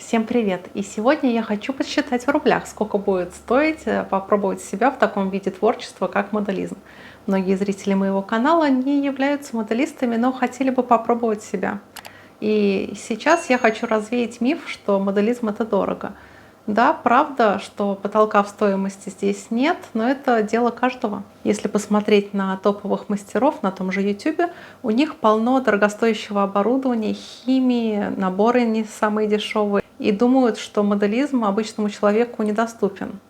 Всем привет! И сегодня я хочу подсчитать в рублях, сколько будет стоить попробовать себя в таком виде творчества, как моделизм. Многие зрители моего канала не являются моделистами, но хотели бы попробовать себя. И сейчас я хочу развеять миф, что моделизм это дорого. Да, правда, что потолка в стоимости здесь нет, но это дело каждого. Если посмотреть на топовых мастеров на том же YouTube, у них полно дорогостоящего оборудования, химии, наборы не самые дешевые. И думают, что моделизм обычному человеку недоступен.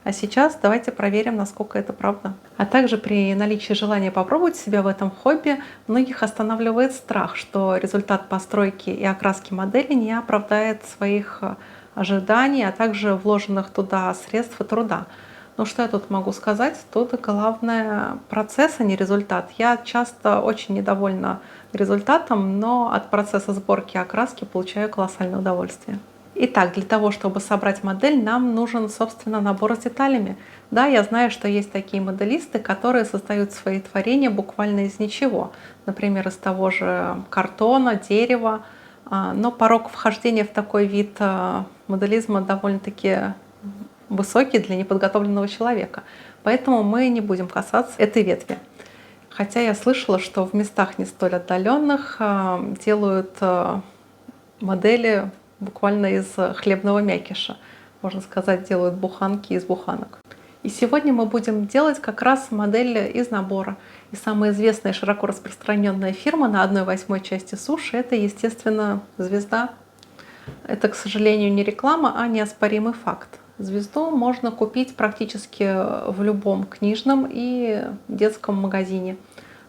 А сейчас давайте проверим, насколько это правда. А также при наличии желания попробовать себя в этом хобби, многих останавливает страх, что результат постройки и окраски модели не оправдает своих ожиданий, а также вложенных туда средств и труда. Ну что я тут могу сказать? Тут главное процесс, а не результат. Я часто очень недовольна результатом, но от процесса сборки и окраски получаю колоссальное удовольствие. Итак, для того, чтобы собрать модель, нам нужен, собственно, набор с деталями. Да, я знаю, что есть такие моделисты, которые создают свои творения буквально из ничего. Например, из того же картона, дерева. Но порог вхождения в такой вид моделизма довольно-таки высокий для неподготовленного человека. Поэтому мы не будем касаться этой ветви. Хотя я слышала, что в местах не столь отдаленных делают модели буквально из хлебного мякиша. Можно сказать, делают буханки из буханок. И сегодня мы будем делать как раз модель из набора. И самая известная и широко распространенная фирма на 1/8 части суши — это, естественно, «Звезда». Это, к сожалению, не реклама, а неоспоримый факт. «Звезду» можно купить практически в любом книжном и детском магазине,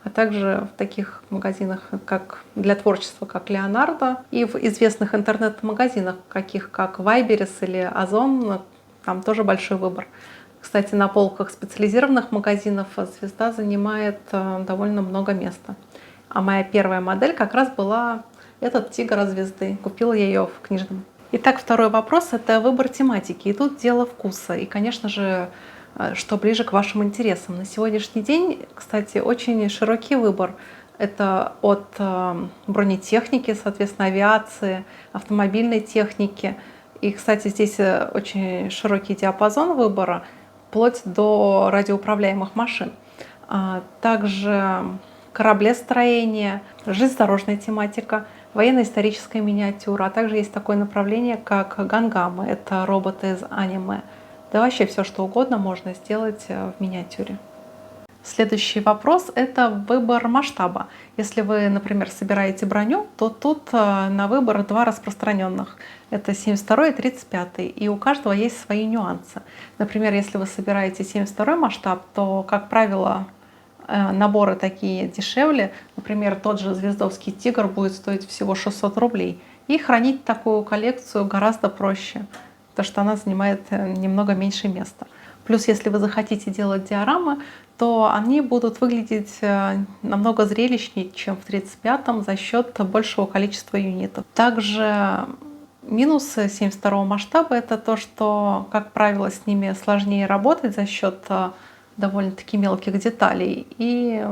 а также в таких магазинах как для творчества, как Leonardo, и в известных интернет-магазинах, таких как Wildberries или Озон, там тоже большой выбор. Кстати, на полках специализированных магазинов «Звезда» занимает довольно много места. А моя первая модель как раз была этот тигр от «Звезды». Купила я ее в книжном. Итак, второй вопрос — это выбор тематики. И тут дело вкуса. И, конечно же, что ближе к вашим интересам. На сегодняшний день, кстати, очень широкий выбор. Это от бронетехники, соответственно, авиации, автомобильной техники. И, кстати, здесь очень широкий диапазон выбора, вплоть до радиоуправляемых машин. Также кораблестроение, железнодорожная тематика, военно-историческая миниатюра, а также есть такое направление, как гангамы, это роботы из аниме. Да вообще все, что угодно можно сделать в миниатюре. Следующий вопрос — это выбор масштаба. Если вы, например, собираете броню, то тут на выбор два распространенных. Это 72 и 35. И у каждого есть свои нюансы. Например, если вы собираете 72 масштаб, то, как правило, наборы такие дешевле. Например, тот же звездовский тигр будет стоить всего 600 рублей. И хранить такую коллекцию гораздо проще, потому что она занимает немного меньше места. Плюс, если вы захотите делать диорамы, то они будут выглядеть намного зрелищнее, чем в 35-м, за счет большего количества юнитов. Также минусы 72 масштаба — это то, что, как правило, с ними сложнее работать за счет довольно-таки мелких деталей. И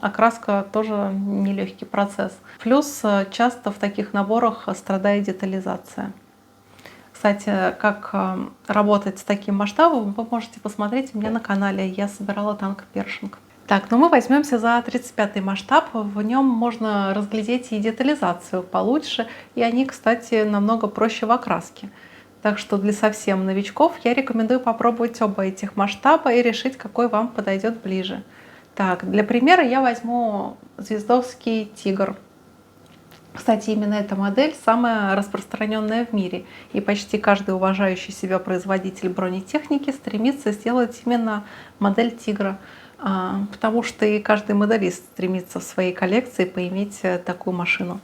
окраска тоже нелегкий процесс. Плюс часто в таких наборах страдает детализация. Кстати, как работать с таким масштабом, вы можете посмотреть у меня на канале. Я собирала танк Першинг. Так, ну мы возьмемся за 35-й масштаб. В нем можно разглядеть и детализацию получше. И они, кстати, намного проще в окраске. Так что для совсем новичков я рекомендую попробовать оба этих масштаба и решить, какой вам подойдет ближе. Так, для примера я возьму звездовский тигр. Кстати, именно эта модель самая распространенная в мире, и почти каждый уважающий себя производитель бронетехники стремится сделать именно модель тигра, потому что и каждый моделист стремится в своей коллекции поиметь такую машину.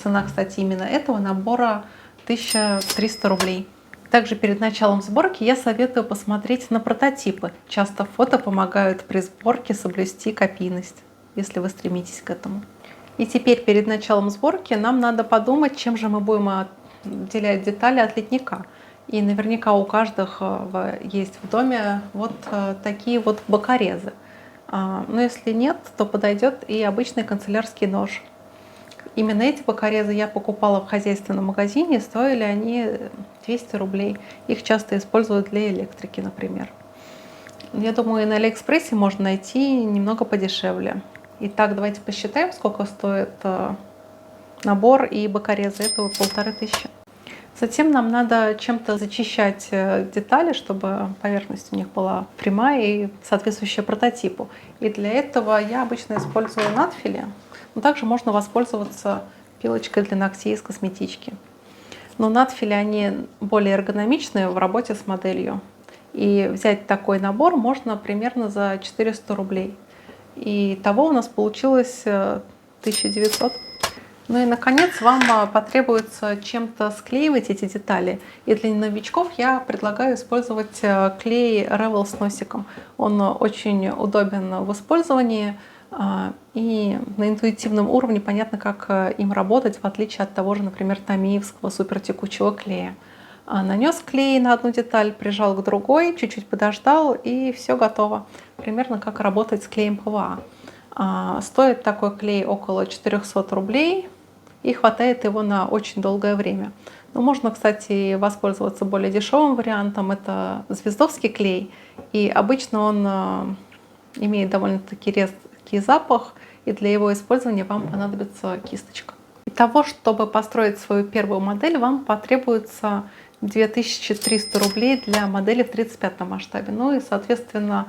Цена, кстати, именно этого набора 1300 рублей. Также перед началом сборки я советую посмотреть на прототипы. Часто фото помогают при сборке соблюсти копийность, если вы стремитесь к этому. И теперь перед началом сборки нам надо подумать, чем же мы будем отделять детали от литника. И наверняка у каждого есть в доме вот такие вот бокорезы. Но если нет, то подойдет и обычный канцелярский нож. Именно эти бокорезы я покупала в хозяйственном магазине, стоили они 200 рублей. Их часто используют для электрики, например. Я думаю, и на Алиэкспрессе можно найти немного подешевле. Итак, давайте посчитаем, сколько стоит набор и бокорезы. Это 1500. Затем нам надо чем-то зачищать детали, чтобы поверхность у них была прямая и соответствующая прототипу. И для этого я обычно использую надфили, но также можно воспользоваться пилочкой для ногтей из косметички. Но надфили, они более эргономичные в работе с моделью. И взять такой набор можно примерно за 400 рублей. И того у нас получилось 1900. Ну и, наконец, вам потребуется чем-то склеивать эти детали. И для новичков я предлагаю использовать клей Revel с носиком. Он очень удобен в использовании, и на интуитивном уровне понятно, как им работать, в отличие от того же, например, томиевского супертекучего клея. Нанес клей на одну деталь, прижал к другой, чуть-чуть подождал, и все готово. Примерно как работать с клеем ПВА. Стоит такой клей около 400 рублей, и хватает его на очень долгое время. Но можно, кстати, воспользоваться более дешевым вариантом. Это звездовский клей, и обычно он имеет довольно-таки резкий запах, и для его использования вам понадобится кисточка. Для того, чтобы построить свою первую модель, вам потребуется 2300 рублей для модели в 35 масштабе, ну и, соответственно,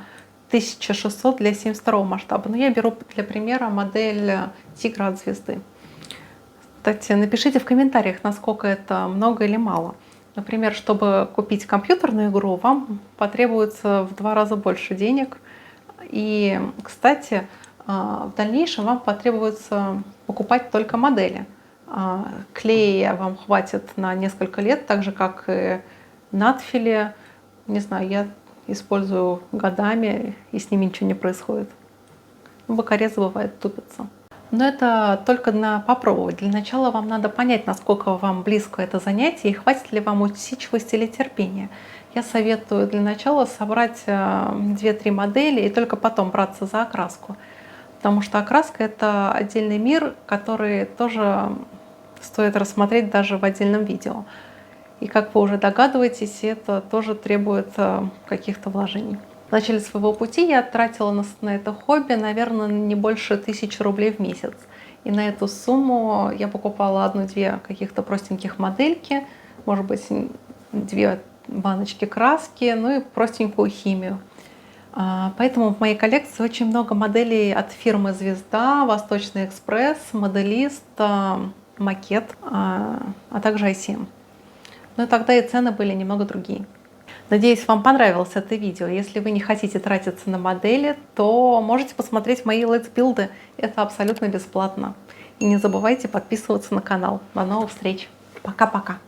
1600 для 72 масштаба. Но я беру для примера модель Тигра от звезды. Кстати, напишите в комментариях, насколько это много или мало. Например, чтобы купить компьютерную игру, вам потребуется в 2 раза больше денег. И, кстати, в дальнейшем вам потребуется покупать только модели. Клея вам хватит на несколько лет, так же как и надфили. Не знаю, я использую годами, и с ними ничего не происходит. Бокорезы бывает тупятся. Но это только на попробовать. Для начала вам надо понять, насколько вам близко это занятие и хватит ли вам усидчивости или терпения. Я советую для начала собрать 2-3 модели и только потом браться за окраску. Потому что окраска — это отдельный мир, который тоже стоит рассмотреть даже в отдельном видео. И как вы уже догадываетесь, это тоже требует каких-то вложений. В начале своего пути я тратила на это хобби, наверное, не больше 1000 рублей в месяц. И на эту сумму я покупала 1-2 каких-то простеньких модельки, может быть, 2 баночки краски, ну и простенькую химию. Поэтому в моей коллекции очень много моделей от фирмы «Звезда», «Восточный экспресс», «Моделист», «Макет», а также ICM. Но тогда и цены были немного другие. Надеюсь, вам понравилось это видео. Если вы не хотите тратиться на модели, то можете посмотреть мои летсбилды. Это абсолютно бесплатно. И не забывайте подписываться на канал. До новых встреч. Пока-пока.